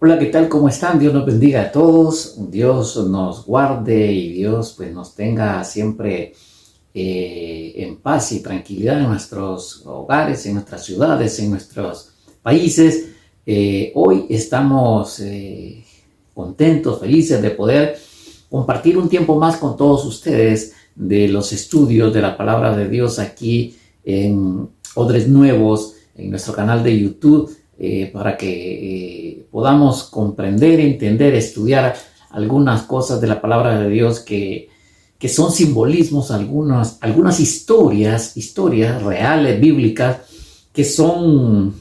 Hola, ¿qué tal? ¿Cómo están? Dios nos bendiga a todos, Dios nos guarde y Dios pues nos tenga siempre en paz y tranquilidad en nuestros hogares, en nuestras ciudades, en nuestros países. Hoy estamos contentos, felices de poder compartir un tiempo más con todos ustedes de los estudios de la palabra de Dios aquí en Odres Nuevos, en nuestro canal de YouTube. Para que podamos comprender, entender, estudiar algunas cosas de la palabra de Dios que son simbolismos, algunas historias reales, bíblicas, que son,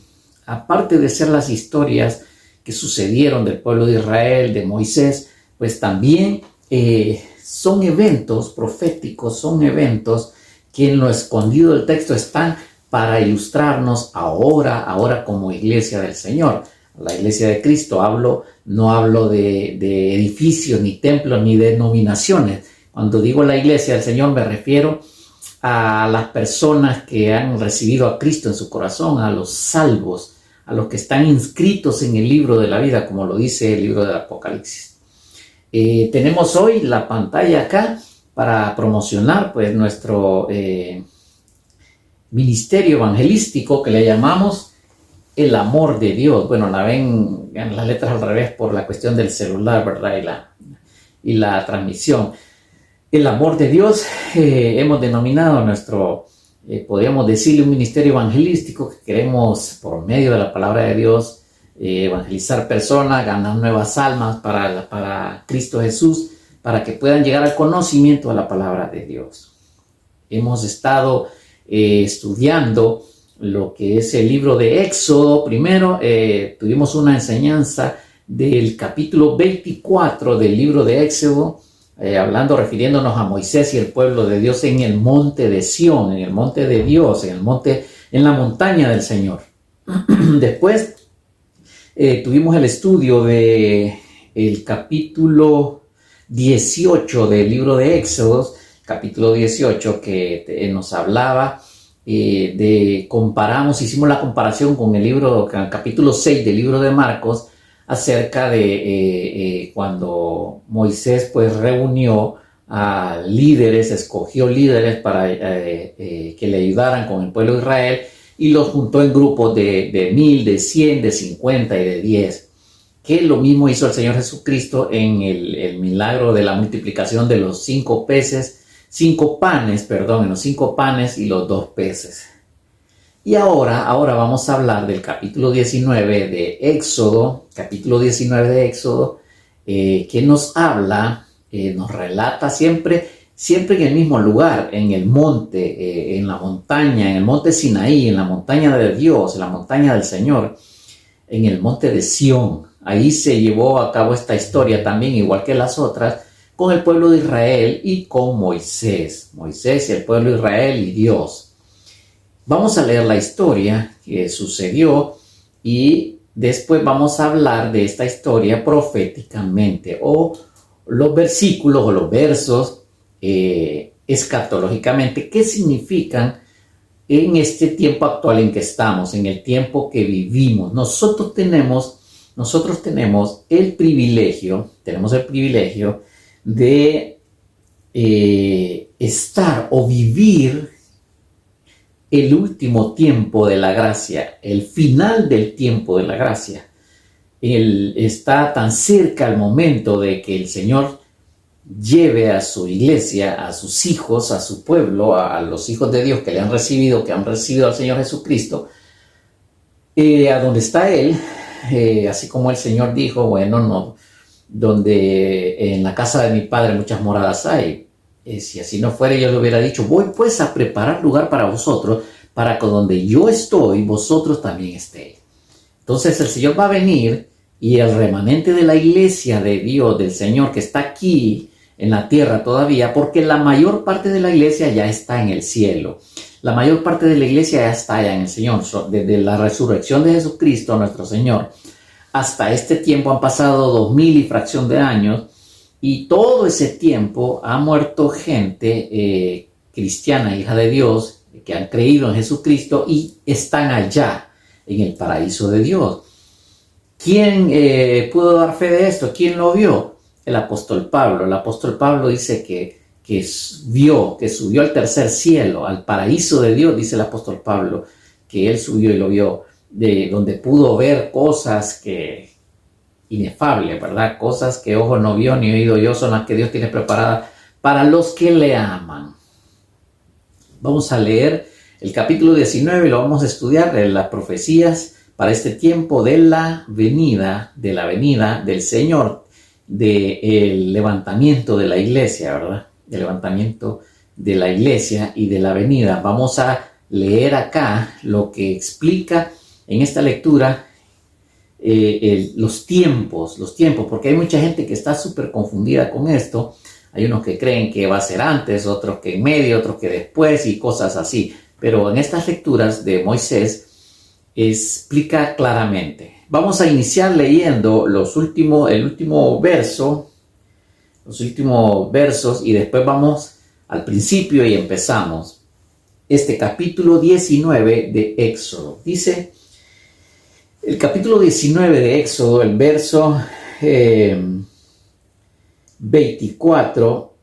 aparte de ser las historias que sucedieron del pueblo de Israel, de Moisés, pues también son eventos proféticos, son eventos que en lo escondido del texto están para ilustrarnos ahora como iglesia del Señor, la iglesia de Cristo. No hablo de edificios, ni templos, ni denominaciones. Cuando digo la iglesia del Señor me refiero a las personas que han recibido a Cristo en su corazón, a los salvos, a los que están inscritos en el libro de la vida, como lo dice el libro del Apocalipsis. Tenemos hoy la pantalla acá para promocionar pues nuestro ministerio evangelístico que le llamamos el amor de Dios. Bueno, la ven en las letras al revés por la cuestión del celular, ¿verdad? Y la transmisión. El amor de Dios hemos denominado nuestro, podríamos decirle, un ministerio evangelístico que queremos, por medio de la palabra de Dios, evangelizar personas, ganar nuevas almas para Cristo Jesús, para que puedan llegar al conocimiento de la palabra de Dios. Hemos estado estudiando lo que es el libro de Éxodo. Primero tuvimos una enseñanza del capítulo 24 del libro de Éxodo, refiriéndonos a Moisés y el pueblo de Dios en el monte de Sión, en el monte de Dios, en la montaña del Señor. Después tuvimos el estudio de el capítulo 18 del libro de Éxodo, capítulo 18, que nos hablaba hicimos la comparación con el capítulo 6 del libro de Marcos, acerca de cuando Moisés pues reunió a líderes, escogió líderes para que le ayudaran con el pueblo de Israel y los juntó en grupos de 1000, de 100, de 50 y de 10. Que lo mismo hizo el Señor Jesucristo en el milagro de la multiplicación de los 5 panes y los 2 peces. Y ahora vamos a hablar del capítulo 19 de Éxodo, que nos habla, nos relata siempre en el mismo lugar, en el monte, en la montaña, en el monte Sinaí, en la montaña de Dios, en la montaña del Señor, en el monte de Sión. Ahí se llevó a cabo esta historia también, igual que las otras, con el pueblo de Israel y con Moisés y el pueblo de Israel y Dios. Vamos a leer la historia que sucedió y después vamos a hablar de esta historia proféticamente, o los versículos o los versos escatológicamente, qué significan en este tiempo actual en que estamos, en el tiempo que vivimos. Nosotros tenemos el privilegio de estar o vivir el último tiempo de la gracia, el final del tiempo de la gracia. Está tan cerca el momento de que el Señor lleve a su iglesia, a sus hijos, a su pueblo, a los hijos de Dios que han recibido al Señor Jesucristo, a donde está Él, así como el Señor dijo, donde en la casa de mi Padre muchas moradas hay. Si así no fuera, yo le hubiera dicho, voy pues a preparar lugar para vosotros, para que donde yo estoy, vosotros también estéis. Entonces el Señor va a venir y el remanente de la iglesia de Dios, del Señor, que está aquí en la tierra todavía, porque la mayor parte de la iglesia ya está en el cielo. La mayor parte de la iglesia ya está allá en el Señor. Desde la resurrección de Jesucristo, nuestro Señor, hasta este tiempo han pasado 2000 y fracción de años, y todo ese tiempo ha muerto gente cristiana, hija de Dios, que han creído en Jesucristo y están allá en el paraíso de Dios. ¿Quién pudo dar fe de esto? ¿Quién lo vio? El apóstol Pablo. El apóstol Pablo dice que vio, que subió al tercer cielo, al paraíso de Dios, dice el apóstol Pablo, que él subió y lo vio, de donde pudo ver cosas que inefables, ¿verdad? Cosas que ojo no vio ni oído yo, son las que Dios tiene preparadas para los que le aman. Vamos a leer el capítulo 19 y lo vamos a estudiar de las profecías para este tiempo de la venida del Señor, del levantamiento de la iglesia, ¿verdad? Del levantamiento de la iglesia y de la venida. Vamos a leer acá lo que explica en esta lectura los tiempos, porque hay mucha gente que está súper confundida con esto. Hay unos que creen que va a ser antes, otros que en medio, otros que después y cosas así. Pero en estas lecturas de Moisés explica claramente. Vamos a iniciar leyendo el último verso, los últimos versos y después vamos al principio y empezamos. Este capítulo 19 de Éxodo. Dice el capítulo 19 de Éxodo, el verso 24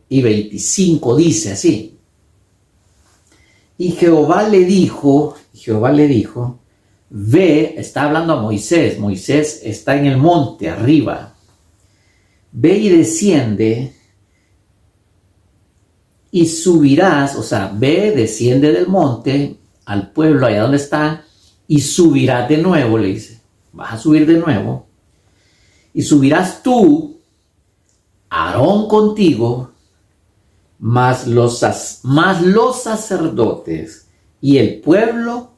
y 25 dice así. Y Jehová le dijo, ve, está hablando a Moisés. Moisés está en el monte arriba. Ve y desciende y subirás, o sea, ve, desciende del monte al pueblo allá donde está y subirás de nuevo, le dice. Vas a subir de nuevo y subirás tú, Aarón contigo, más los sacerdotes y el pueblo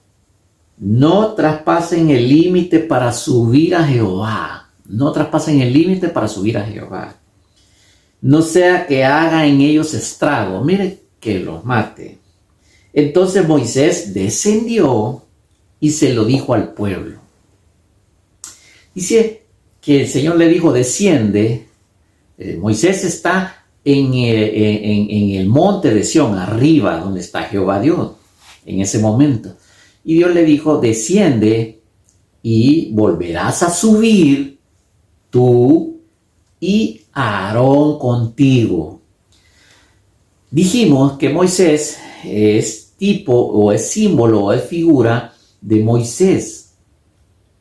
no traspasen el límite para subir a Jehová. No traspasen el límite para subir a Jehová. No sea que haga en ellos estrago. Mire que los mate. Entonces Moisés descendió y se lo dijo al pueblo. Dice que el Señor le dijo, desciende. Moisés está en el monte de Sión, arriba, donde está Jehová Dios, en ese momento. Y Dios le dijo, desciende y volverás a subir tú y Aarón contigo. Dijimos que Moisés es tipo o es símbolo o es figura de Moisés.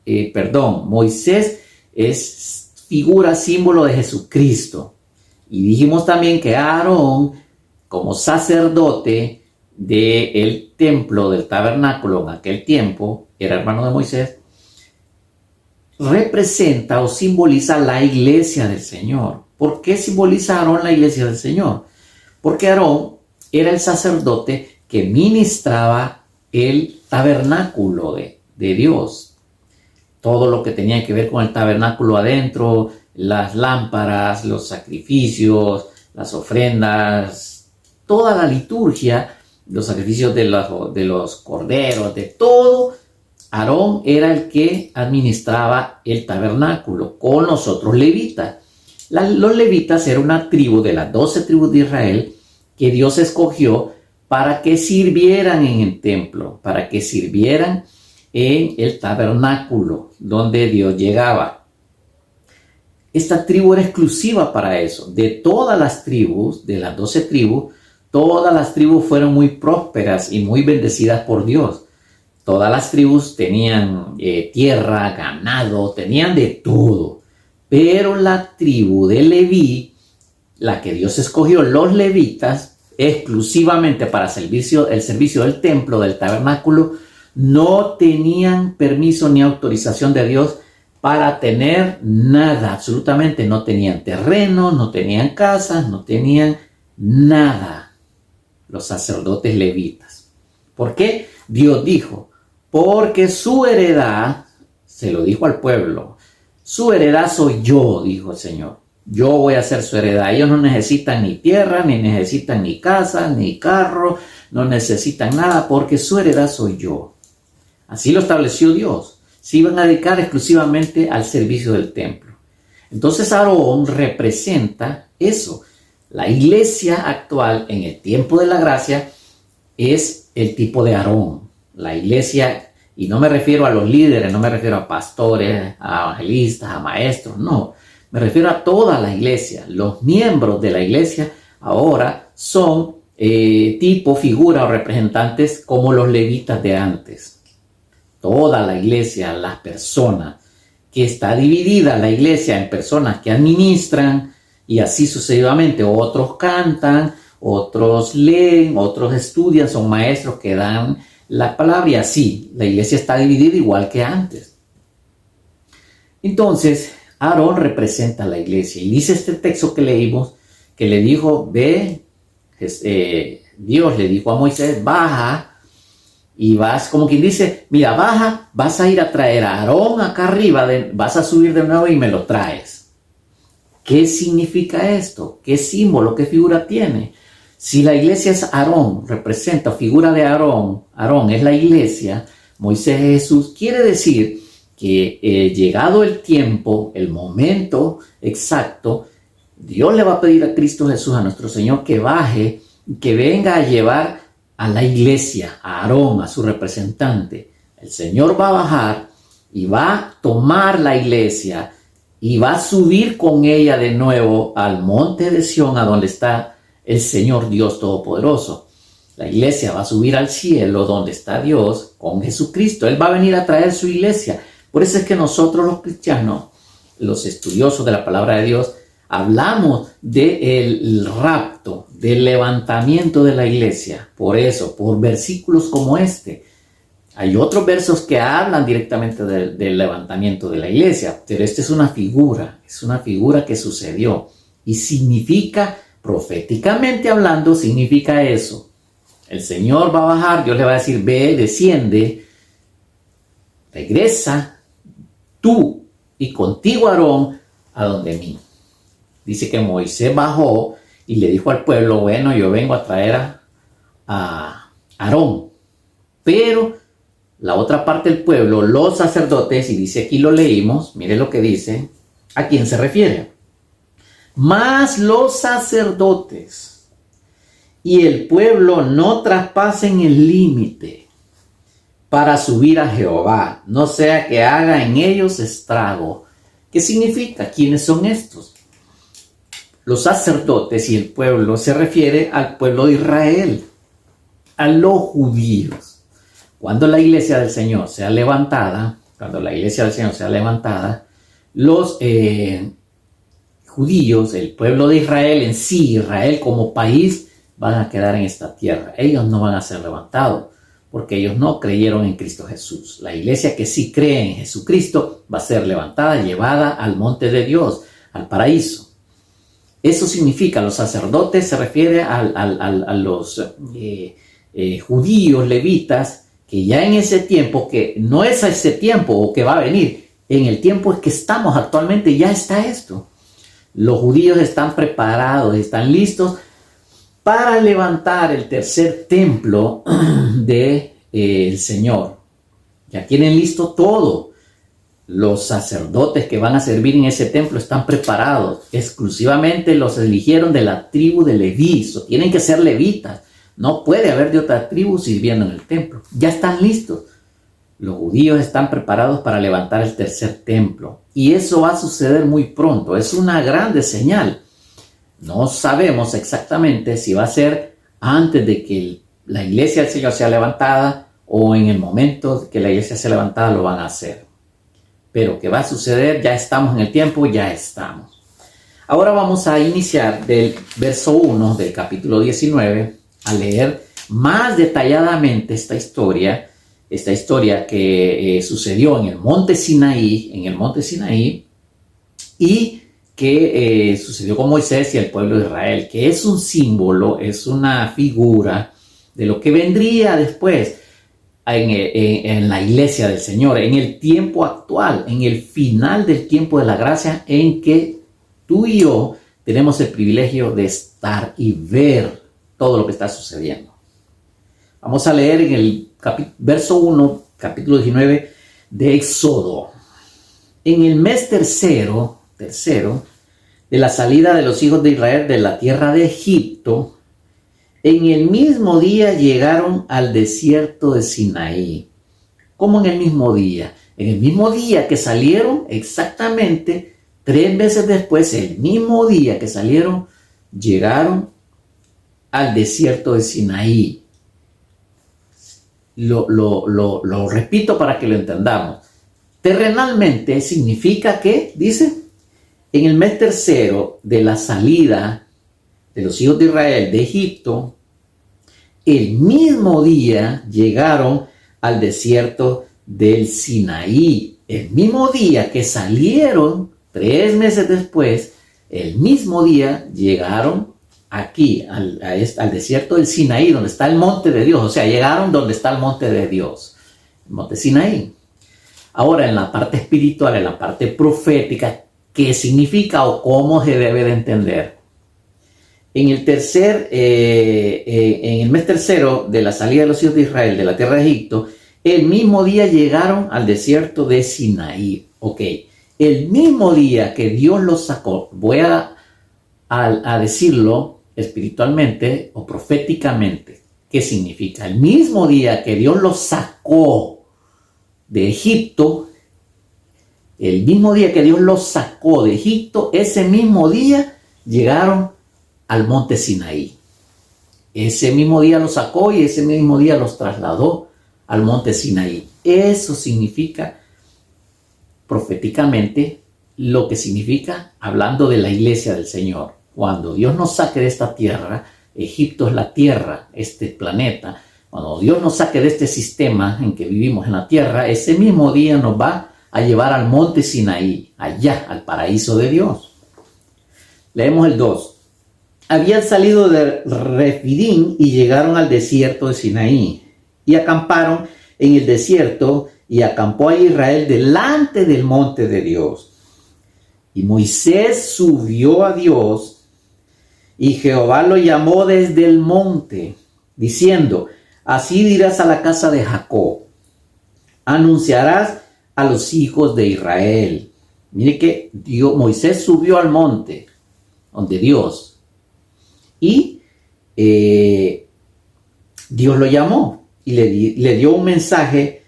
Moisés es figura, símbolo de Jesucristo. Y dijimos también que Aarón, como sacerdote del templo, del tabernáculo en aquel tiempo, era hermano de Moisés, representa o simboliza la iglesia del Señor. ¿Por qué simboliza Aarón la iglesia del Señor? Porque Aarón era el sacerdote que ministraba el tabernáculo de Dios. Todo lo que tenía que ver con el tabernáculo adentro, las lámparas, los sacrificios, las ofrendas, toda la liturgia, los sacrificios de los corderos, de todo. Aarón era el que administraba el tabernáculo con los otros levitas. Los levitas eran una tribu de las 12 tribus de Israel que Dios escogió para que sirvieran en el templo, para que sirvieran en el tabernáculo donde Dios llegaba. Esta tribu era exclusiva para eso. De todas las tribus, de las 12 tribus, todas las tribus fueron muy prósperas y muy bendecidas por Dios. Todas las tribus tenían tierra, ganado, tenían de todo. Pero la tribu de Leví, la que Dios escogió, los levitas, exclusivamente para el servicio del templo, del tabernáculo, no tenían permiso ni autorización de Dios para tener nada, absolutamente. No tenían terreno, no tenían casas, no tenían nada. Los sacerdotes levitas. ¿Por qué? Dios dijo, porque su heredad, se lo dijo al pueblo, su heredad soy yo, dijo el Señor. Yo voy a ser su heredad. Ellos no necesitan ni tierra, ni necesitan ni casa, ni carro, no necesitan nada, porque su heredad soy yo. Así lo estableció Dios. Se iban a dedicar exclusivamente al servicio del templo. Entonces Aarón representa eso. La iglesia actual en el tiempo de la gracia es el tipo de Aarón. La iglesia Y no me refiero a los líderes, no me refiero a pastores, a evangelistas, a maestros, no. Me refiero a toda la iglesia. Los miembros de la iglesia ahora son tipo, figura o representantes como los levitas de antes. Toda la iglesia, las personas, que está dividida la iglesia en personas que administran y así sucesivamente. Otros cantan, otros leen, otros estudian, son maestros que dan la palabra y así. La iglesia está dividida igual que antes. Entonces, Aarón representa a la iglesia y dice este texto que leímos que le dijo, Dios le dijo a Moisés, baja y vas, como quien dice, mira, baja, vas a ir a traer a Aarón acá arriba, vas a subir de nuevo y me lo traes. ¿Qué significa esto? ¿Qué símbolo, qué figura tiene? Si la iglesia es Aarón, representa figura de Aarón, Aarón es la iglesia, Moisés es Jesús, quiere decir que llegado el tiempo, el momento exacto, Dios le va a pedir a Cristo Jesús, a nuestro Señor, que baje, que venga a llevar a la iglesia, a Aarón, a su representante. El Señor va a bajar y va a tomar la iglesia y va a subir con ella de nuevo al monte de Sión, a donde está el Señor Dios Todopoderoso. La iglesia va a subir al cielo donde está Dios con Jesucristo. Él va a venir a traer su iglesia. Por eso es que nosotros los cristianos, los estudiosos de la palabra de Dios, hablamos del rapto, del levantamiento de la iglesia. Por eso, por versículos como este. Hay otros versos que hablan directamente del levantamiento de la iglesia, pero esta es una figura que sucedió y significa, proféticamente hablando, significa eso. El Señor va a bajar, Dios le va a decir, ve, desciende, regresa tú y contigo Aarón a donde mí. Dice que Moisés bajó y le dijo al pueblo, bueno, yo vengo a traer a Aarón, pero la otra parte del pueblo, los sacerdotes, y dice aquí lo leímos, mire lo que dice, ¿a quién se refiere? Mas los sacerdotes y el pueblo no traspasen el límite para subir a Jehová, no sea que haga en ellos estrago. ¿Qué significa? ¿Quiénes son estos? Los sacerdotes y el pueblo se refiere al pueblo de Israel, a los judíos. Cuando la iglesia del Señor sea levantada, los judíos, el pueblo de Israel en sí, Israel como país, van a quedar en esta tierra. Ellos no van a ser levantados porque ellos no creyeron en Cristo Jesús. La iglesia que sí cree en Jesucristo va a ser levantada, llevada al monte de Dios, al paraíso. Eso significa, los sacerdotes se refiere a los judíos, levitas, que ya en ese tiempo, que no es a ese tiempo o que va a venir, en el tiempo en que estamos actualmente ya está esto. Los judíos están preparados, están listos para levantar el tercer templo del Señor. Ya tienen listo todo. Los sacerdotes que van a servir en ese templo están preparados. Exclusivamente los eligieron de la tribu de Leví. Tienen que ser levitas. No puede haber de otra tribu sirviendo en el templo. Ya están listos. Los judíos están preparados para levantar el tercer templo. Y eso va a suceder muy pronto. Es una grande señal. No sabemos exactamente si va a ser antes de que la iglesia del Señor sea levantada o en el momento que la iglesia sea levantada lo van a hacer. Pero que va a suceder, ya estamos en el tiempo, ya estamos. Ahora vamos a iniciar del verso 1 del capítulo 19 a leer más detalladamente esta historia que sucedió en el monte Sinaí, y que sucedió con Moisés y el pueblo de Israel, que es un símbolo, es una figura de lo que vendría después en la iglesia del Señor, en el tiempo actual, en el final del tiempo de la gracia, en que tú y yo tenemos el privilegio de estar y ver todo lo que está sucediendo. Vamos a leer en el verso 1, capítulo 19 de Éxodo. En el mes tercero de la salida de los hijos de Israel de la tierra de Egipto, en el mismo día llegaron al desierto de Sinaí. como en el mismo día. En el mismo día que salieron, exactamente 3 meses después, el mismo día que salieron, llegaron al desierto de Sinaí. Lo repito para que lo entendamos. Terrenalmente significa que, dice, en el mes tercero de la salida de los hijos de Israel de Egipto, el mismo día llegaron al desierto del Sinaí. El mismo día que salieron, 3 meses después, el mismo día llegaron aquí, al desierto del Sinaí, donde está el monte de Dios. O sea, llegaron donde está el monte de Dios, el monte Sinaí. Ahora, en la parte espiritual, en la parte profética, ¿qué significa o cómo se debe de entender? En el mes tercero de la salida de los hijos de Israel de la tierra de Egipto, el mismo día llegaron al desierto de Sinaí. Ok, el mismo día que Dios los sacó, voy a decirlo espiritualmente o proféticamente. ¿Qué significa? El mismo día que Dios los sacó de Egipto, el mismo día que Dios los sacó de Egipto, ese mismo día llegaron al monte Sinaí. Ese mismo día los sacó y ese mismo día los trasladó al monte Sinaí. Eso significa proféticamente lo que significa hablando de la iglesia del Señor. Cuando Dios nos saque de esta tierra, Egipto es la tierra, este planeta. Cuando Dios nos saque de este sistema en que vivimos en la tierra, ese mismo día nos va a llevar al monte Sinaí, allá, al paraíso de Dios. Leemos el 2. Habían salido de Refidim y llegaron al desierto de Sinaí y acamparon en el desierto y acampó a Israel delante del monte de Dios. Y Moisés subió a Dios y Jehová lo llamó desde el monte, diciendo: así dirás a la casa de Jacob, anunciarás a los hijos de Israel. Mire que Moisés subió al monte donde Dios, y Dios lo llamó y le dio un mensaje,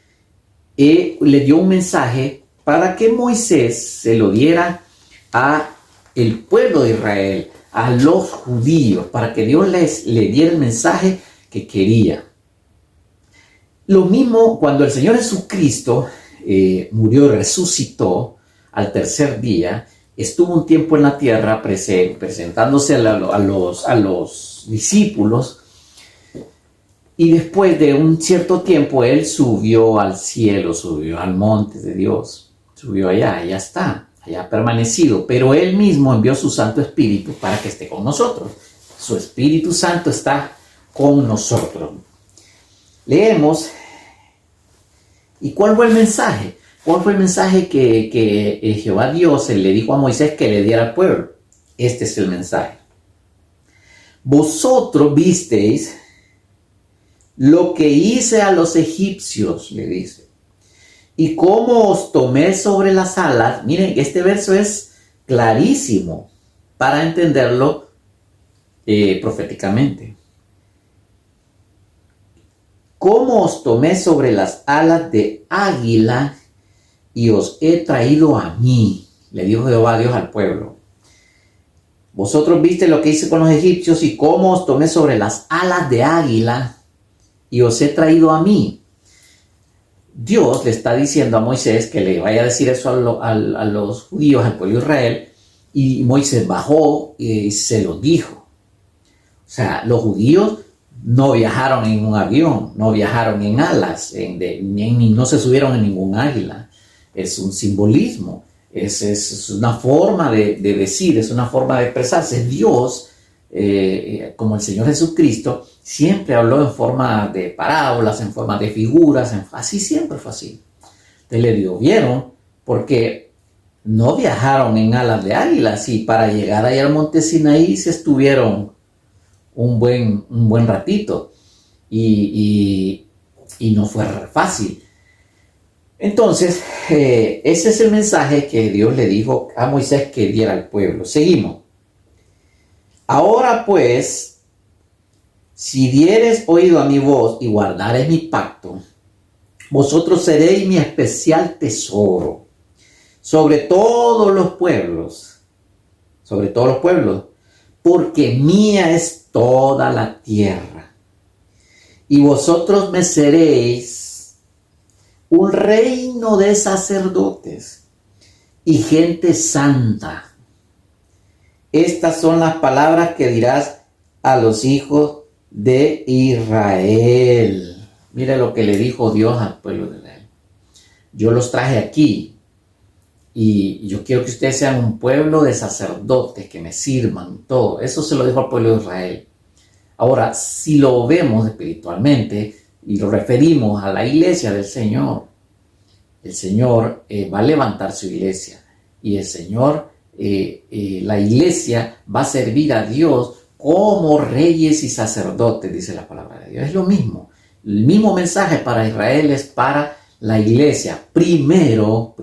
para que Moisés se lo diera a el pueblo de Israel, a los judíos, para que Dios le diera el mensaje que quería. Lo mismo cuando el Señor Jesucristo murió y resucitó al tercer día, estuvo un tiempo en la tierra presentándose a los discípulos, y después de un cierto tiempo él subió al cielo, subió al monte de Dios, subió allá está, allá ha permanecido, pero él mismo envió su Santo Espíritu para que esté con nosotros. Su Espíritu Santo está con nosotros. Leemos. ¿Y cuál fue el mensaje? ¿Cuál fue el mensaje que Jehová Dios le dijo a Moisés que le diera al pueblo? Este es el mensaje. Vosotros visteis lo que hice a los egipcios, le dice, y cómo os tomé sobre las alas. Miren, este verso es clarísimo para entenderlo proféticamente. Cómo os tomé sobre las alas de águila y os he traído a mí, le dijo Jehová Dios al pueblo. Vosotros viste lo que hice con los egipcios y cómo os tomé sobre las alas de águila y os he traído a mí. Dios le está diciendo a Moisés que le vaya a decir eso a los judíos, al pueblo de Israel, y Moisés bajó y se lo dijo. O sea, los judíos no viajaron en un avión, no viajaron en alas, no se subieron en ningún águila. Es un simbolismo, es una forma de decir, es una forma de expresarse. Dios, como el Señor Jesucristo, siempre habló en forma de parábolas, en forma de figuras, así siempre fue así. Entonces vieron, porque no viajaron en alas de águilas, y para llegar allá al monte Sinaí se estuvieron un buen ratito, y no fue fácil. Entonces, ese es el mensaje que Dios le dijo a Moisés que diera al pueblo. Seguimos. Ahora pues, si dieres oído a mi voz y guardares mi pacto, Vosotros seréis mi especial tesoro sobre todos los pueblos, porque mía es toda la tierra. Y vosotros me seréis un reino de sacerdotes y gente santa. Estas son las palabras que dirás a los hijos de Israel. Mire lo que le dijo Dios al pueblo de Israel. Yo los traje aquí y yo quiero que ustedes sean un pueblo de sacerdotes que me sirvan, todo. Eso se lo dijo al pueblo de Israel. Ahora, si lo vemos espiritualmente y lo referimos a la iglesia del Señor, el Señor va a levantar su iglesia y el Señor, la iglesia va a servir a Dios como reyes y sacerdotes, dice la palabra de Dios. Es lo mismo. El mismo mensaje para Israel es para la iglesia. Primero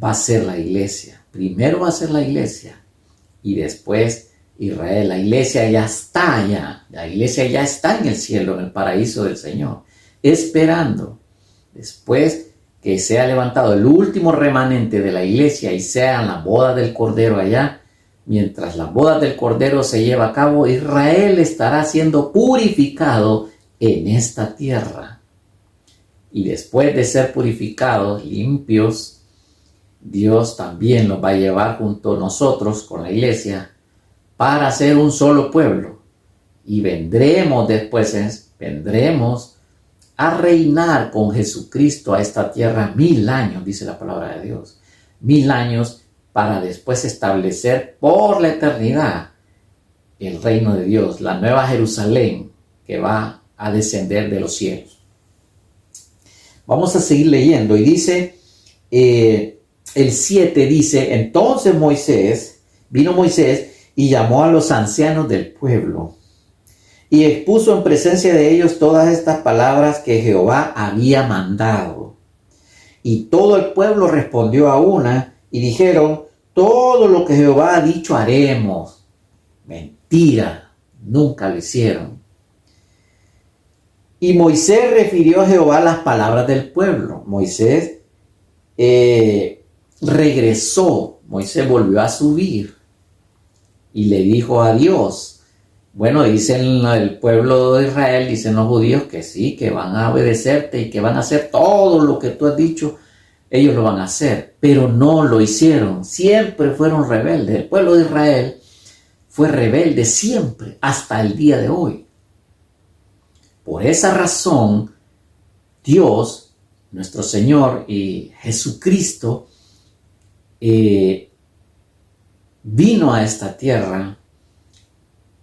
va a ser la iglesia. Primero va a ser la iglesia. Y después Israel. La iglesia ya está allá. La iglesia ya está en el cielo, en el paraíso del Señor. Esperando. Después que sea levantado el último remanente de la iglesia y sea la boda del Cordero allá. Mientras la boda del Cordero se lleva a cabo, Israel estará siendo purificado en esta tierra. Y después de ser purificados, limpios, Dios también los va a llevar junto a nosotros con la iglesia para ser un solo pueblo. Y vendremos a reinar con Jesucristo a esta tierra 1000 años, dice la palabra de Dios. 1000 años para después establecer por la eternidad el reino de Dios, la nueva Jerusalén que va a descender de los cielos. Vamos a seguir leyendo y dice, el 7 dice, entonces vino Moisés y llamó a los ancianos del pueblo y expuso en presencia de ellos todas estas palabras que Jehová había mandado. Y todo el pueblo respondió a una y dijeron, todo lo que Jehová ha dicho haremos. Mentira, nunca lo hicieron. Y Moisés refirió a Jehová las palabras del pueblo. Moisés regresó, Moisés volvió a subir y le dijo a Dios, bueno, dicen el pueblo de Israel, dicen los judíos que sí, que van a obedecerte y que van a hacer todo lo que tú has dicho, ellos lo van a hacer, pero no lo hicieron, siempre fueron rebeldes. El pueblo de Israel fue rebelde siempre, hasta el día de hoy. Por esa razón, Dios, nuestro Señor y Jesucristo, vino a esta tierra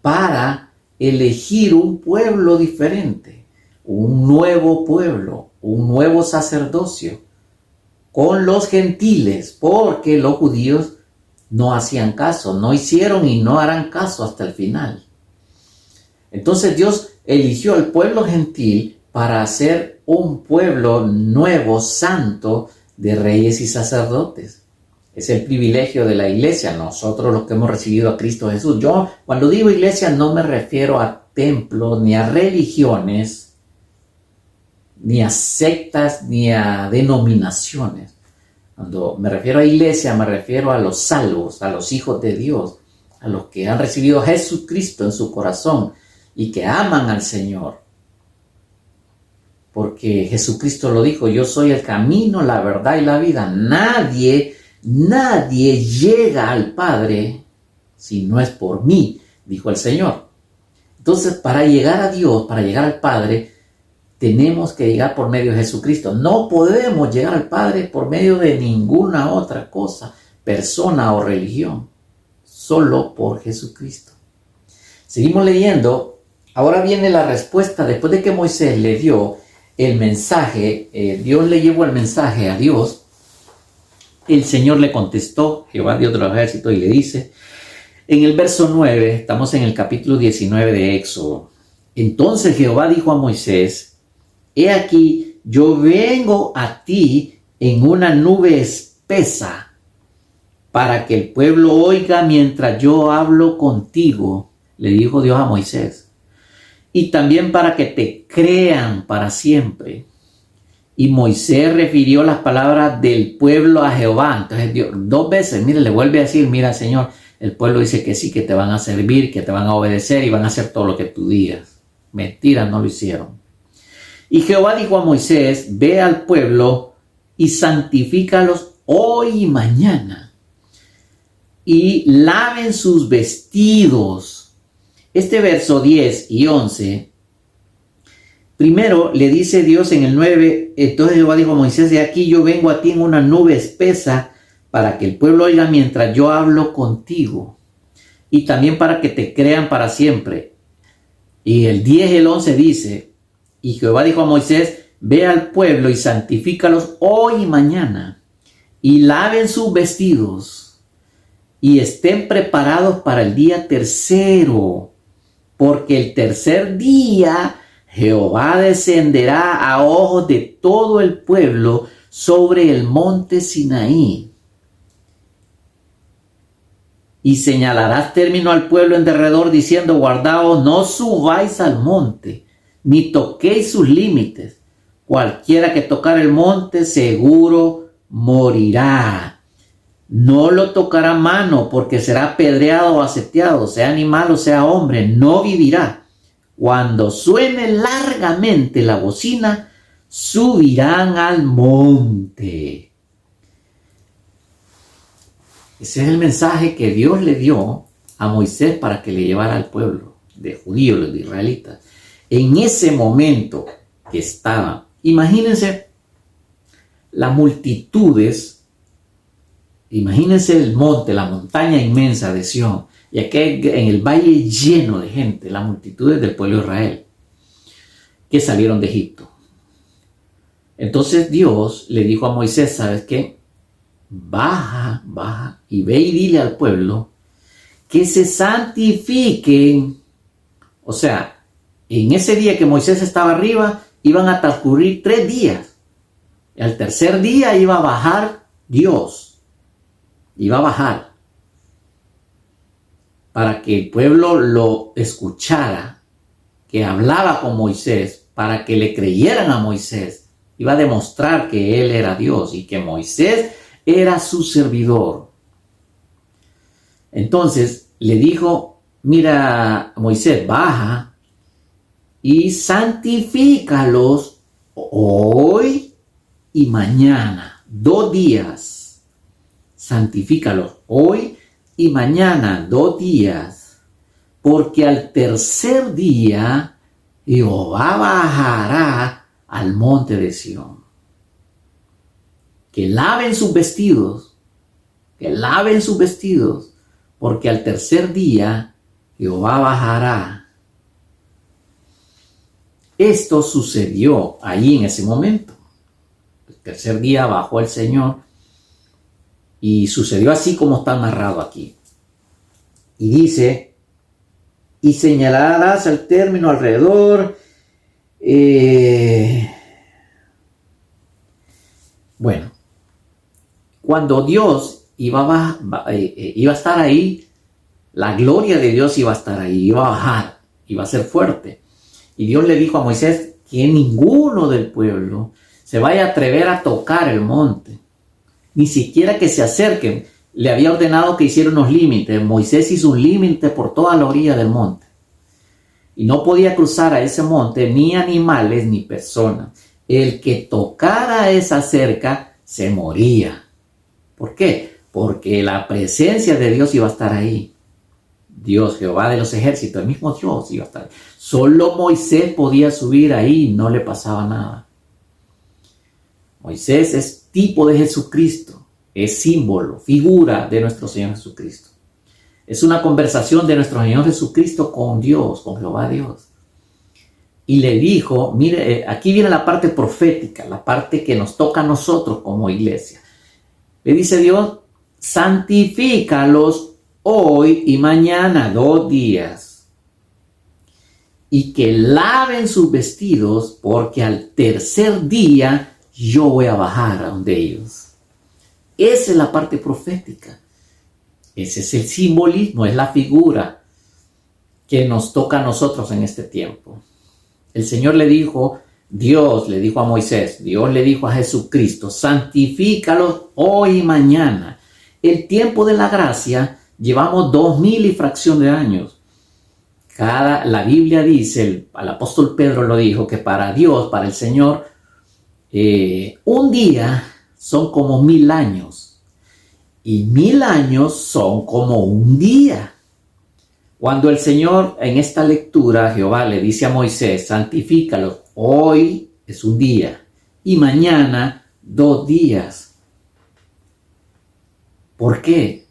para elegir un pueblo diferente, un nuevo pueblo, un nuevo sacerdocio, con los gentiles, porque los judíos no hacían caso, no hicieron y no harán caso hasta el final. Entonces Dios eligió al pueblo gentil para hacer un pueblo nuevo, santo, de reyes y sacerdotes. Es el privilegio de la iglesia, nosotros los que hemos recibido a Cristo Jesús. Yo, cuando digo iglesia, no me refiero a templos, ni a religiones, ni a sectas, ni a denominaciones. Cuando me refiero a iglesia, me refiero a los salvos, a los hijos de Dios, a los que han recibido a Jesucristo en su corazón y que aman al Señor. Porque Jesucristo lo dijo, yo soy el camino, la verdad y la vida. Nadie llega al Padre si no es por mí, dijo el Señor. Entonces, para llegar a Dios, para llegar al Padre, tenemos que llegar por medio de Jesucristo. No podemos llegar al Padre por medio de ninguna otra cosa, persona o religión. Solo por Jesucristo. Seguimos leyendo. Ahora viene la respuesta. Después de que Moisés le dio el mensaje, Dios le llevó el mensaje a Dios. El Señor le contestó, Jehová Dios de los ejércitos, y le dice, en el verso 9, estamos en el capítulo 19 de Éxodo. Entonces Jehová dijo a Moisés, he aquí, yo vengo a ti en una nube espesa, para que el pueblo oiga mientras yo hablo contigo, le dijo Dios a Moisés, y también para que te crean para siempre, Y Moisés refirió las palabras del pueblo a Jehová. Entonces Dios, 2 veces, mire, le vuelve a decir, mira, Señor, el pueblo dice que sí, que te van a servir, que te van a obedecer y van a hacer todo lo que tú digas. Mentira, no lo hicieron. Y Jehová dijo a Moisés, ve al pueblo y santifícalos hoy y mañana, y laven sus vestidos. Este verso 10 y 11, primero le dice Dios en el 9, entonces Jehová dijo a Moisés, de aquí yo vengo a ti en una nube espesa para que el pueblo oiga mientras yo hablo contigo, y también para que te crean para siempre. Y el 10 y el 11 dice, y Jehová dijo a Moisés, ve al pueblo y santifícalos hoy y mañana, y laven sus vestidos, y estén preparados para el día tercero, porque el tercer día Jehová descenderá a ojos de todo el pueblo sobre el monte Sinaí. Y señalarás término al pueblo en derredor, diciendo, guardaos, no subáis al monte, ni toquéis sus límites. Cualquiera que tocar el monte, seguro morirá. No lo tocará mano, porque será apedreado o aseteado, sea animal o sea hombre, no vivirá. Cuando suene largamente la bocina, subirán al monte. Ese es el mensaje que Dios le dio a Moisés para que le llevara al pueblo de judíos, los de israelitas. En ese momento que estaban, imagínense las multitudes, imagínense el monte, la montaña inmensa de Sión, y aquí en el valle lleno de gente, las multitudes del pueblo de Israel, que salieron de Egipto. Entonces Dios le dijo a Moisés, ¿sabes qué? Baja y ve y dile al pueblo que se santifiquen. O sea, en ese día que Moisés estaba arriba, iban a transcurrir 3 días. Y al tercer día iba a bajar Dios. Iba a bajar. Para que el pueblo lo escuchara, que hablaba con Moisés, para que le creyeran a Moisés. Iba a demostrar que él era Dios y que Moisés era su servidor. Entonces le dijo, mira, Moisés, baja y santifícalos hoy y mañana, 2 días. Santifícalos hoy y mañana, 2 días, porque al tercer día Jehová bajará al monte de Sión. Que laven sus vestidos, porque al tercer día Jehová bajará. Esto sucedió allí en ese momento. El tercer día bajó el Señor y sucedió así como está narrado aquí. Y dice, y señalarás el término alrededor. Bueno, cuando Dios iba a estar ahí, la gloria de Dios iba a estar ahí, iba a bajar, iba a ser fuerte. Y Dios le dijo a Moisés que ninguno del pueblo se vaya a atrever a tocar el monte, ni siquiera que se acerquen. Le había ordenado que hiciera unos límites. Moisés hizo un límite por toda la orilla del monte. Y no podía cruzar a ese monte ni animales ni personas. El que tocara esa cerca se moría. ¿Por qué? Porque la presencia de Dios iba a estar ahí. Dios, Jehová de los ejércitos, el mismo Dios iba a estar ahí. Solo Moisés podía subir ahí y no le pasaba nada. Moisés es tipo de Jesucristo. Es símbolo, figura de nuestro Señor Jesucristo. Es una conversación de nuestro Señor Jesucristo con Dios, con Jehová Dios. Y le dijo, mire, aquí viene la parte profética, la parte que nos toca a nosotros como iglesia. Le dice Dios, santifícalos hoy y mañana, 2 días. Y que laven sus vestidos, porque al tercer día yo voy a bajar a donde ellos. Esa es la parte profética. Ese es el simbolismo, es la figura que nos toca a nosotros en este tiempo. El Señor le dijo, Dios le dijo a Moisés, Dios le dijo a Jesucristo, santifícalos hoy y mañana. El tiempo de la gracia, llevamos 2000 y fracción de años. La Biblia dice, el apóstol Pedro lo dijo, que para Dios, para el Señor, un día son como 1000 años. Y 1000 años son como un día. Cuando el Señor en esta lectura, Jehová le dice a Moisés, santifícalos, hoy es un día y mañana 2 días. ¿Por qué?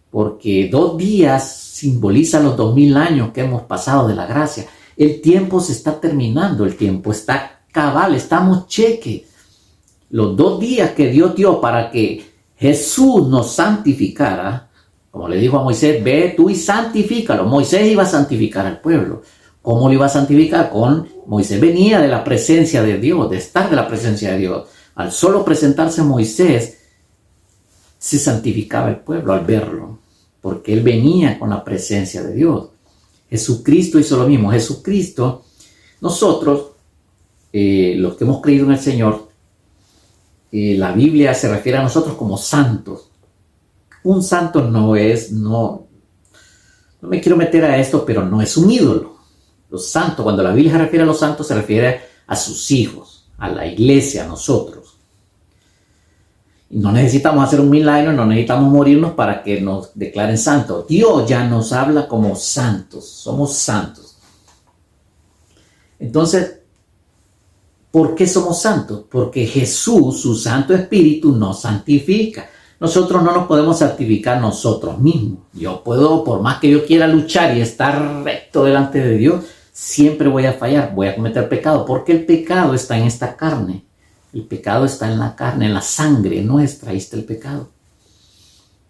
Porque 2 días simbolizan los 2000 años que hemos pasado de la gracia. El tiempo se está terminando, el tiempo está cabal, estamos cheque. Los 2 días que Dios dio para que Jesús nos santificara, como le dijo a Moisés, ve tú y santifícalo. Moisés iba a santificar al pueblo. ¿Cómo lo iba a santificar? Moisés venía de la presencia de Dios, de estar de la presencia de Dios. Al solo presentarse Moisés, se santificaba el pueblo al verlo, porque él venía con la presencia de Dios. Jesucristo hizo lo mismo. Jesucristo, nosotros, los que hemos creído en el Señor, la Biblia se refiere a nosotros como santos. Un santo no me quiero meter a esto, pero no es un ídolo. Los santos, cuando la Biblia se refiere a los santos, se refiere a sus hijos, a la iglesia, a nosotros. Y no necesitamos hacer un milagro, no necesitamos morirnos para que nos declaren santos. Dios ya nos habla como santos, somos santos. Entonces, ¿por qué somos santos? Porque Jesús, su Santo Espíritu, nos santifica. Nosotros no nos podemos santificar nosotros mismos. Yo puedo, por más que yo quiera luchar y estar recto delante de Dios, siempre voy a fallar, voy a cometer pecado, porque el pecado está en esta carne. El pecado está en la carne, en la sangre nuestra, ahí está el pecado.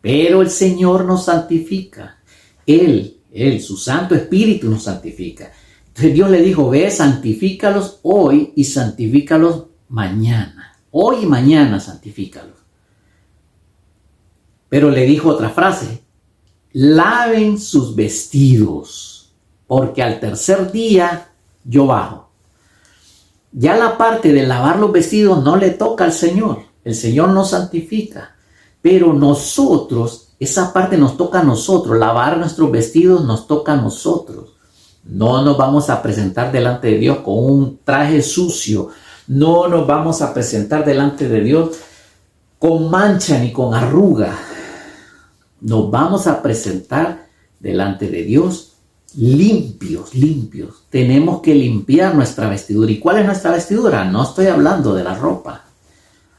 Pero el Señor nos santifica. Él, su Santo Espíritu nos santifica. Entonces Dios le dijo, ve, santifícalos hoy y santifícalos mañana. Hoy y mañana santifícalos. Pero le dijo otra frase, laven sus vestidos, porque al tercer día yo bajo. Ya la parte de lavar los vestidos no le toca al Señor. El Señor nos santifica. Pero nosotros, esa parte nos toca a nosotros. Lavar nuestros vestidos nos toca a nosotros. No nos vamos a presentar delante de Dios con un traje sucio. No nos vamos a presentar delante de Dios con mancha ni con arruga. Nos vamos a presentar delante de Dios limpios. Tenemos que limpiar nuestra vestidura. ¿Y cuál es nuestra vestidura? No estoy hablando de la ropa.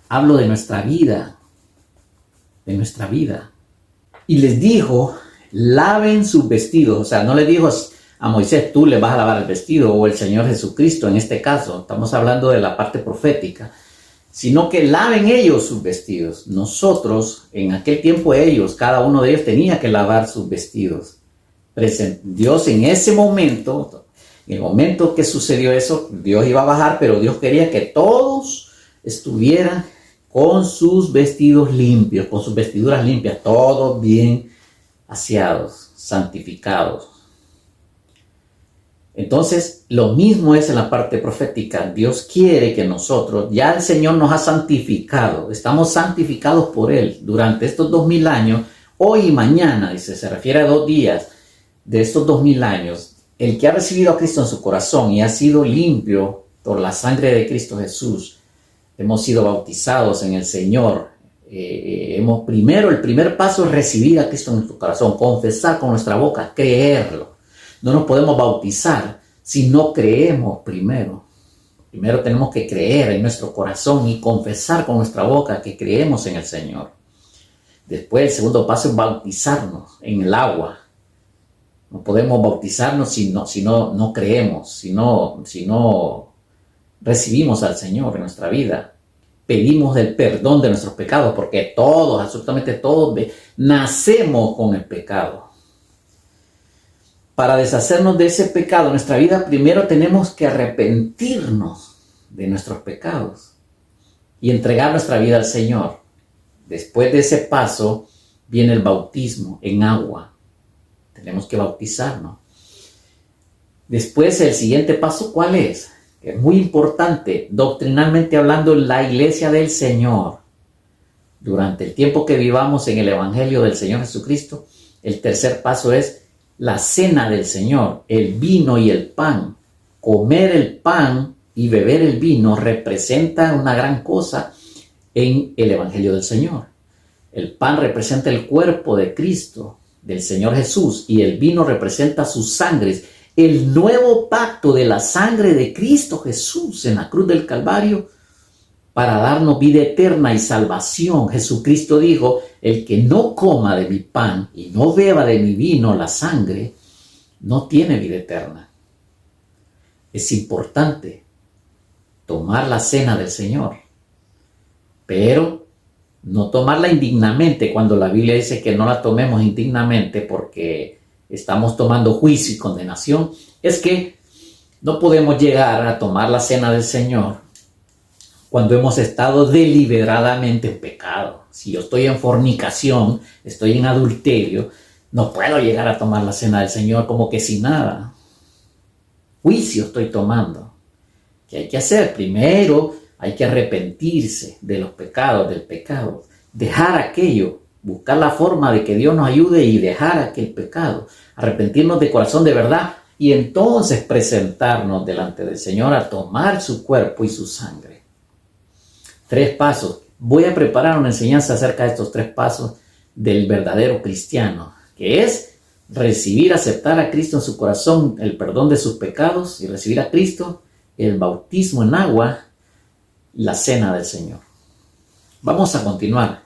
Hablo de nuestra vida. Y les dijo, laven sus vestidos. O sea, no le dijo a Moisés, tú le vas a lavar el vestido, o el Señor Jesucristo en este caso. Estamos hablando de la parte profética. Sino que laven ellos sus vestidos. Nosotros, en aquel tiempo cada uno de ellos tenía que lavar sus vestidos. Dios en ese momento, en el momento que sucedió eso, Dios iba a bajar, pero Dios quería que todos estuvieran con sus vestidos limpios, con sus vestiduras limpias, todos bien aseados, santificados. Entonces, lo mismo es en la parte profética. Dios quiere que nosotros, ya el Señor nos ha santificado, estamos santificados por Él durante estos 2000 años, hoy y mañana, dice, se refiere a 2 días de estos 2000 años. El que ha recibido a Cristo en su corazón y ha sido limpio por la sangre de Cristo Jesús, hemos sido bautizados en el Señor. El primer paso es recibir a Cristo en nuestro corazón, confesar con nuestra boca, creerlo. No nos podemos bautizar si no creemos primero. Primero tenemos que creer en nuestro corazón y confesar con nuestra boca que creemos en el Señor. Después el segundo paso es bautizarnos en el agua. No podemos bautizarnos si no creemos, si no recibimos al Señor en nuestra vida. Pedimos el perdón de nuestros pecados, porque todos, absolutamente todos, nacemos con el pecado. Para deshacernos de ese pecado en nuestra vida, primero tenemos que arrepentirnos de nuestros pecados y entregar nuestra vida al Señor. Después de ese paso viene el bautismo en agua. Tenemos que bautizarnos. Después, el siguiente paso, ¿cuál es? que es muy importante, doctrinalmente hablando, la iglesia del Señor, durante el tiempo que vivamos en el Evangelio del Señor Jesucristo, el tercer paso es la cena del Señor, el vino y el pan. Comer el pan y beber el vino representa una gran cosa en el Evangelio del Señor. El pan representa el cuerpo de Cristo, del Señor Jesús, y el vino representa sus sangres, el nuevo pacto de la sangre de Cristo Jesús en la cruz del Calvario para darnos vida eterna y salvación. Jesucristo dijo: el que no coma de mi pan y no beba de mi vino, la sangre, no tiene vida eterna. Es importante tomar la cena del Señor, pero no tomarla indignamente, cuando la Biblia dice que no la tomemos indignamente porque estamos tomando juicio y condenación. Es que no podemos llegar a tomar la cena del Señor cuando hemos estado deliberadamente en pecado. Si yo estoy en fornicación, estoy en adulterio, no puedo llegar a tomar la cena del Señor como que sin nada. Juicio estoy tomando. ¿Qué hay que hacer? Primero hay que arrepentirse de los pecados, del pecado. Dejar aquello, buscar la forma de que Dios nos ayude y dejar aquel pecado. Arrepentirnos de corazón de verdad y entonces presentarnos delante del Señor a tomar su cuerpo y su sangre. 3 pasos. Voy a preparar una enseñanza acerca de estos 3 pasos del verdadero cristiano, que es recibir, aceptar a Cristo en su corazón, el perdón de sus pecados, y recibir a Cristo, el bautismo en agua, la cena del Señor. Vamos a continuar.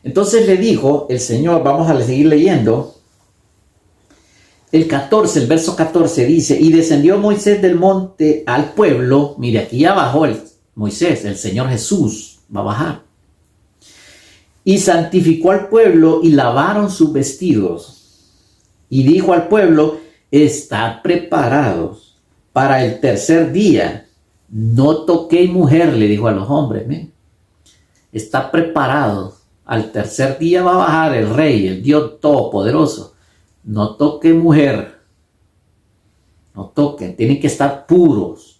Entonces le dijo el Señor, vamos a seguir leyendo. El verso 14 dice: y descendió Moisés del monte al pueblo. Mire, aquí ya bajó Moisés, el Señor Jesús va a bajar. Y santificó al pueblo y lavaron sus vestidos. Y dijo al pueblo: estad preparados para el tercer día. No toquéis mujer, le dijo a los hombres. Está preparado. Al tercer día va a bajar el Rey, el Dios Todopoderoso. No toque mujer. No toquen. Tienen que estar puros,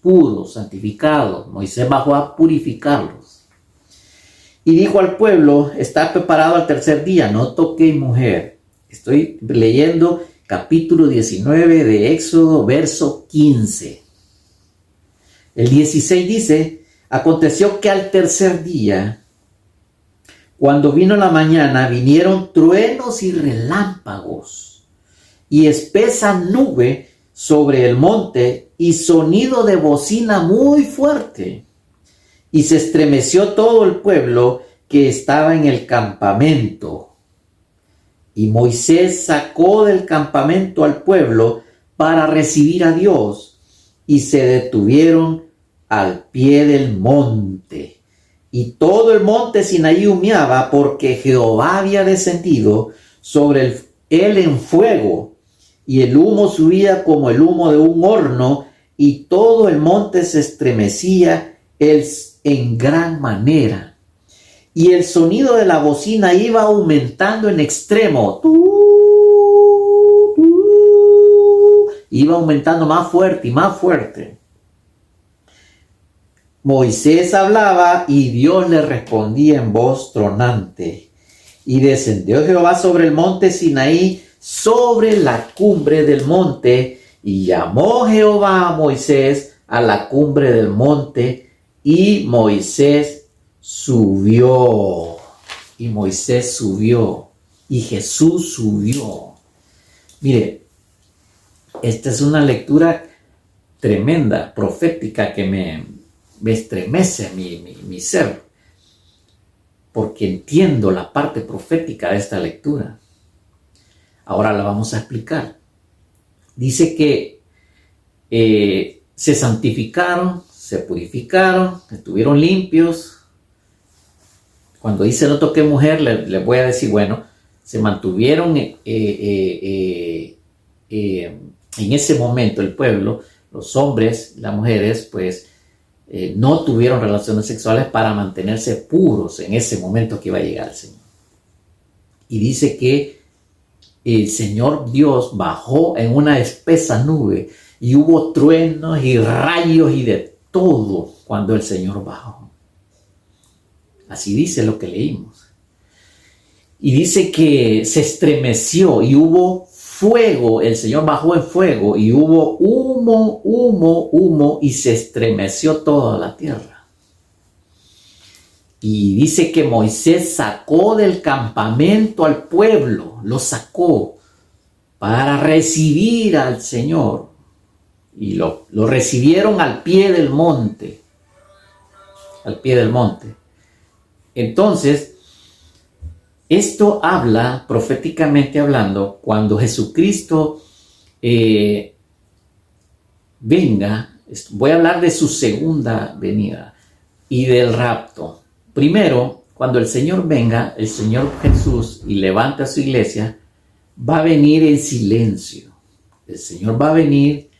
santificados. Moisés bajó a purificarlos. Y dijo al pueblo: está preparado al tercer día. No toque mujer. Estoy leyendo capítulo 19 de Éxodo, verso 15. El 16 dice: aconteció que al tercer día, cuando vino la mañana, vinieron truenos y relámpagos, y espesa nube sobre el monte, y sonido de bocina muy fuerte. Y se estremeció todo el pueblo que estaba en el campamento. Y Moisés sacó del campamento al pueblo para recibir a Dios, y se detuvieron al pie del monte. Y todo el monte Sinaí humeaba, porque Jehová había descendido sobre él en fuego, y el humo subía como el humo de un horno, y todo el monte se estremecía en gran manera. Y el sonido de la bocina iba aumentando en extremo. Iba aumentando más fuerte y más fuerte. Moisés hablaba y Dios le respondía en voz tronante. Y descendió Jehová sobre el monte Sinaí, sobre la cumbre del monte, y llamó Jehová a Moisés a la cumbre del monte, y Moisés subió. Y Moisés subió. Y Jesús subió. Mire, esta es una lectura tremenda, profética, que me estremece mi ser, porque entiendo la parte profética de esta lectura. Ahora la vamos a explicar. Dice que se santificaron, se purificaron, estuvieron limpios. Cuando dice no toqué mujer, les voy a decir, bueno, se mantuvieron en ese momento el pueblo, los hombres, las mujeres, pues no tuvieron relaciones sexuales para mantenerse puros en ese momento que iba a llegar el Señor. Y dice que el Señor Dios bajó en una espesa nube, y hubo truenos y rayos y de todo cuando el Señor bajó. Así dice lo que leímos. Y dice que se estremeció y hubo fuego, el Señor bajó en fuego y hubo humo y se estremeció toda la tierra. Y dice que Moisés sacó del campamento al pueblo, lo sacó para recibir al Señor. Y lo recibieron al pie del monte. Al pie del monte. Entonces, esto habla, proféticamente hablando, cuando Jesucristo venga. Voy a hablar de su segunda venida y del rapto. Primero, cuando el Señor venga, el Señor Jesús, y levante a su iglesia, va a venir en silencio. El Señor va a venir,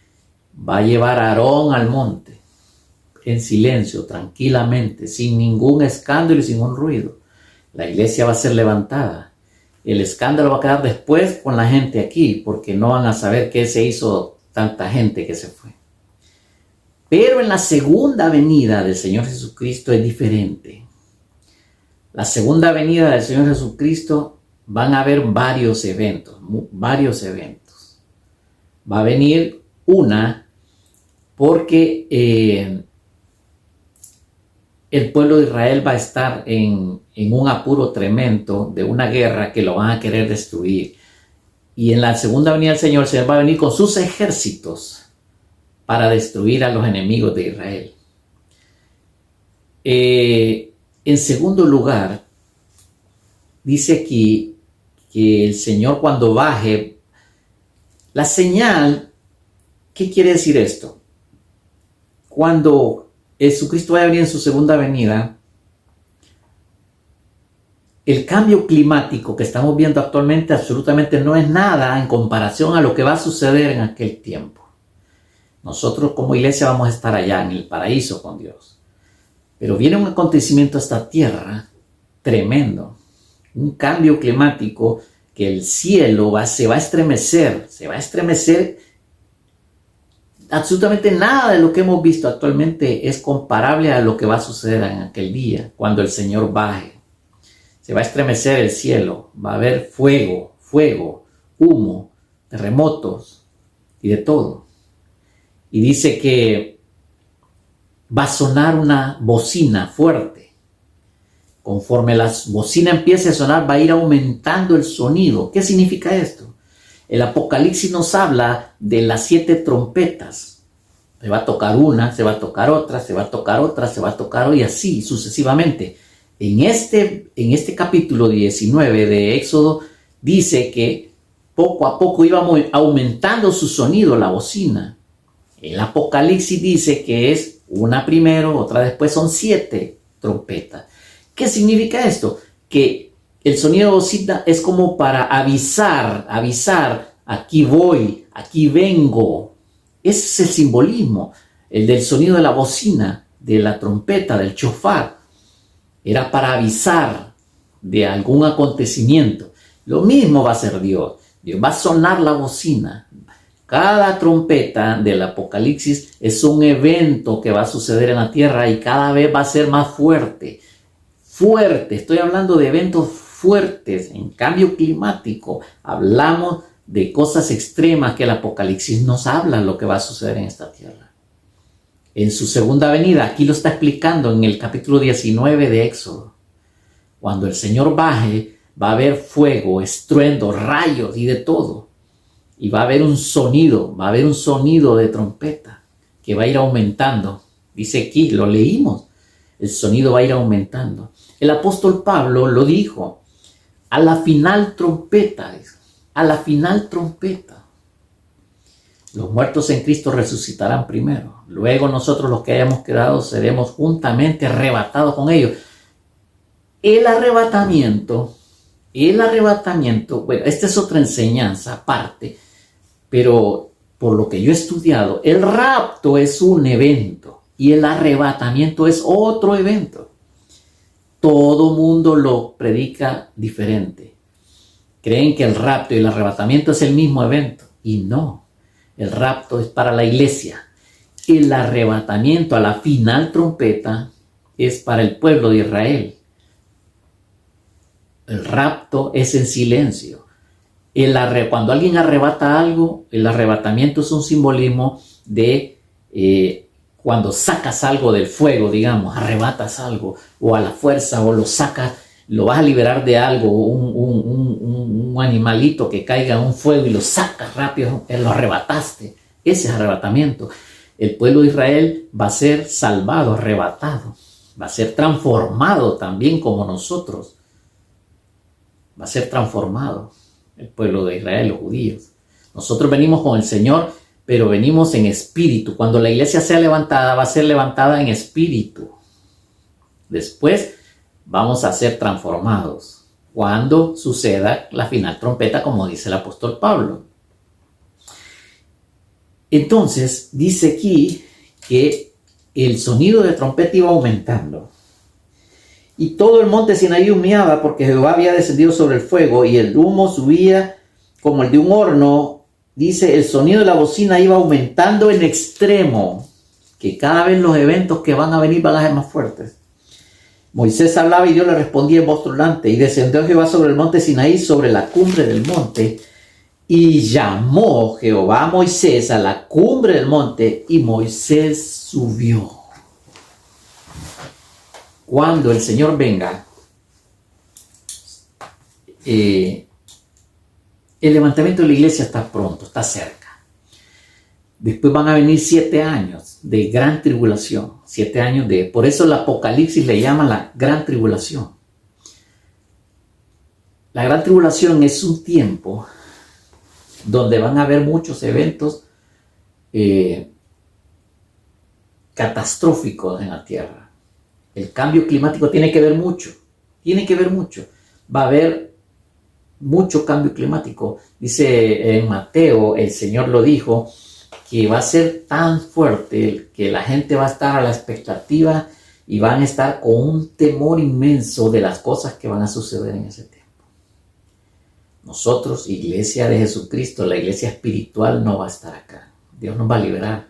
va a llevar a Aarón al monte, en silencio, tranquilamente, sin ningún escándalo y sin un ruido. La iglesia va a ser levantada. El escándalo va a quedar después con la gente aquí, porque no van a saber qué se hizo tanta gente que se fue. Pero en la segunda venida del Señor Jesucristo es diferente. La segunda venida del Señor Jesucristo van a haber varios eventos. Va a venir una porque el pueblo de Israel va a estar en un apuro tremendo de una guerra que lo van a querer destruir. Y en la segunda venida del Señor, el Señor va a venir con sus ejércitos para destruir a los enemigos de Israel. En segundo lugar, dice aquí que el Señor cuando baje, la señal, ¿qué quiere decir esto? Cuando Jesucristo vaya a venir en su segunda venida, el cambio climático que estamos viendo actualmente absolutamente no es nada en comparación a lo que va a suceder en aquel tiempo. Nosotros como iglesia vamos a estar allá en el paraíso con Dios. Pero viene un acontecimiento a esta tierra tremendo. Un cambio climático que el cielo se va a estremecer. Se va a estremecer. Absolutamente nada de lo que hemos visto actualmente es comparable a lo que va a suceder en aquel día, cuando el Señor baje. Se va a estremecer el cielo. Va a haber fuego, humo, terremotos y de todo. Y dice que va a sonar una bocina fuerte. Conforme la bocina empiece a sonar, va a ir aumentando el sonido. ¿Qué significa esto? El Apocalipsis nos habla de las 7 trompetas. Se va a tocar una, se va a tocar otra, se va a tocar otra, se va a tocar otra, y así sucesivamente. En este capítulo 19 de Éxodo dice que poco a poco iba aumentando su sonido la bocina. El Apocalipsis dice que es una primero, otra después, son 7 trompetas. ¿Qué significa esto? Que el sonido de bocina es como para avisar, aquí voy, aquí vengo. Ese es el simbolismo, el del sonido de la bocina, de la trompeta, del shofar. Era para avisar de algún acontecimiento. Lo mismo va a hacer Dios. Dios va a sonar la bocina. Cada trompeta del Apocalipsis es un evento que va a suceder en la tierra y cada vez va a ser más fuerte. Fuerte, estoy hablando de eventos fuertes. En cambio climático, hablamos de cosas extremas que el Apocalipsis nos habla lo que va a suceder en esta tierra. En su segunda venida, aquí lo está explicando en el capítulo 19 de Éxodo. Cuando el Señor baje, va a haber fuego, estruendo, rayos y de todo. Y va a haber un sonido de trompeta que va a ir aumentando. Dice aquí, lo leímos, el sonido va a ir aumentando. El apóstol Pablo lo dijo, a la final trompeta, los muertos en Cristo resucitarán primero. Luego nosotros los que hayamos quedado seremos juntamente arrebatados con ellos. El arrebatamiento, bueno, esta es otra enseñanza aparte, pero por lo que yo he estudiado, el rapto es un evento y el arrebatamiento es otro evento. Todo mundo lo predica diferente. Creen que el rapto y el arrebatamiento es el mismo evento y no. El rapto es para la iglesia. el arrebatamiento a la final trompeta es para el pueblo de Israel. El rapto es en silencio. Cuando alguien arrebata algo, el arrebatamiento es un simbolismo de cuando sacas algo del fuego, digamos, arrebatas algo, o a la fuerza, o lo sacas, lo vas a liberar de algo, un animalito que caiga en un fuego y lo sacas rápido, lo arrebataste. Ese es arrebatamiento. El pueblo de Israel va a ser salvado, arrebatado, va a ser transformado también como nosotros. Va a ser transformado el pueblo de Israel, los judíos. Nosotros venimos con el Señor, pero venimos en espíritu. Cuando la iglesia sea levantada, va a ser levantada en espíritu. Después vamos a ser transformados cuando suceda la final trompeta, como dice el apóstol Pablo. Entonces, dice aquí que el sonido de trompeta iba aumentando. Y todo el monte Sinaí humeaba porque Jehová había descendido sobre el fuego y el humo subía como el de un horno. Dice, el sonido de la bocina iba aumentando en extremo, que cada vez los eventos que van a venir van a ser más fuertes. Moisés hablaba y Dios le respondía en voz tronante. Y descendió Jehová sobre el monte Sinaí, sobre la cumbre del monte. Y llamó Jehová a Moisés a la cumbre del monte y Moisés subió. Cuando el Señor venga, el levantamiento de la iglesia está pronto, está cerca. Después van a venir 7 años de gran tribulación. 7 años por eso el Apocalipsis le llama la gran tribulación. La gran tribulación es un tiempo donde van a haber muchos eventos catastróficos en la tierra. El cambio climático tiene que ver mucho. Va a haber mucho cambio climático. Dice en Mateo, el Señor lo dijo, que va a ser tan fuerte que la gente va a estar a la expectativa y van a estar con un temor inmenso de las cosas que van a suceder en ese tiempo. Nosotros, iglesia de Jesucristo, la iglesia espiritual, no va a estar acá. Dios nos va a liberar.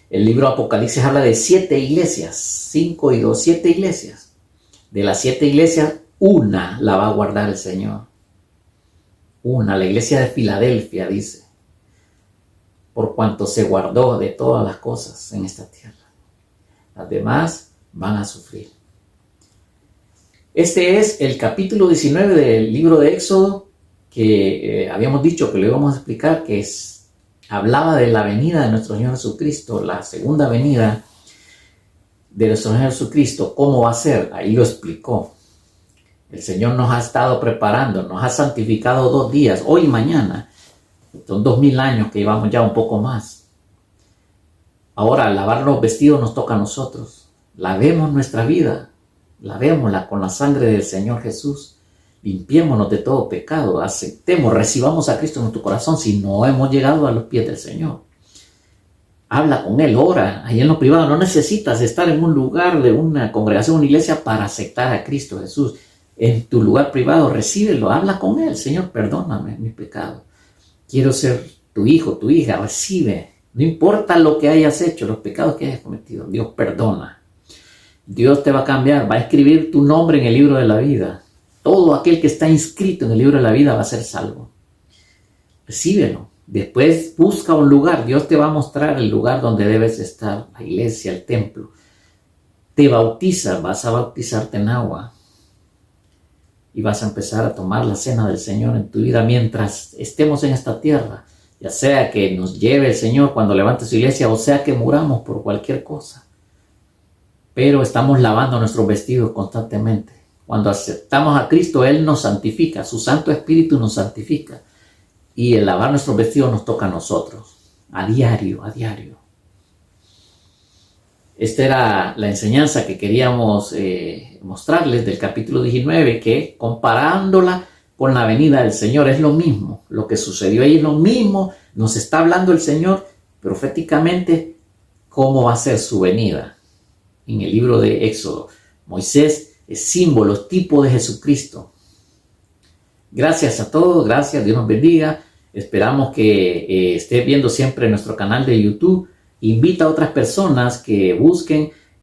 El libro Apocalipsis habla de 7 iglesias, 5 y 2, 7 iglesias. De las 7 iglesias, una la va a guardar el Señor. Una, la iglesia de Filadelfia, dice. Por cuanto se guardó de todas las cosas en esta tierra. Las demás van a sufrir. Este es el capítulo 19 del libro de Éxodo, que habíamos dicho que lo íbamos a explicar, que hablaba de la venida de nuestro Señor Jesucristo, la segunda venida de nuestro Señor Jesucristo, cómo va a ser, ahí lo explicó. El Señor nos ha estado preparando, nos ha santificado 2 días, hoy y mañana. Son 2000 años que llevamos ya, un poco más. Ahora, lavar los vestidos nos toca a nosotros. Lavemos nuestra vida, lavémosla con la sangre del Señor Jesús. Limpiémonos de todo pecado, aceptemos, recibamos a Cristo en nuestro corazón si no hemos llegado a los pies del Señor. Habla con Él, ora, ahí en lo privado. No necesitas estar en un lugar de una congregación, una iglesia para aceptar a Cristo Jesús. En tu lugar privado, recíbelo, habla con Él. Señor, perdóname mis pecados. Quiero ser tu hijo, tu hija, recibe. No importa lo que hayas hecho, los pecados que hayas cometido, Dios perdona. Dios te va a cambiar, va a escribir tu nombre en el libro de la vida. Todo aquel que está inscrito en el libro de la vida va a ser salvo. Recíbelo. Después busca un lugar. Dios te va a mostrar el lugar donde debes estar. La iglesia, el templo. Te bautiza. Vas a bautizarte en agua. Y vas a empezar a tomar la cena del Señor en tu vida mientras estemos en esta tierra. Ya sea que nos lleve el Señor cuando levante su iglesia, o sea que muramos por cualquier cosa. Pero estamos lavando nuestros vestidos constantemente. Cuando aceptamos a Cristo, Él nos santifica, su Santo Espíritu nos santifica. Y el lavar nuestros vestidos nos toca a nosotros, a diario, a diario. Esta era la enseñanza que queríamos mostrarles del capítulo 19, que comparándola con la venida del Señor es lo mismo. Lo que sucedió ahí es lo mismo. Nos está hablando el Señor proféticamente cómo va a ser su venida. En el libro de Éxodo, Moisés es símbolo, tipo de Jesucristo. Gracias a todos, gracias, Dios nos bendiga. Esperamos que esté viendo siempre nuestro canal de YouTube invita a otras personas que busquen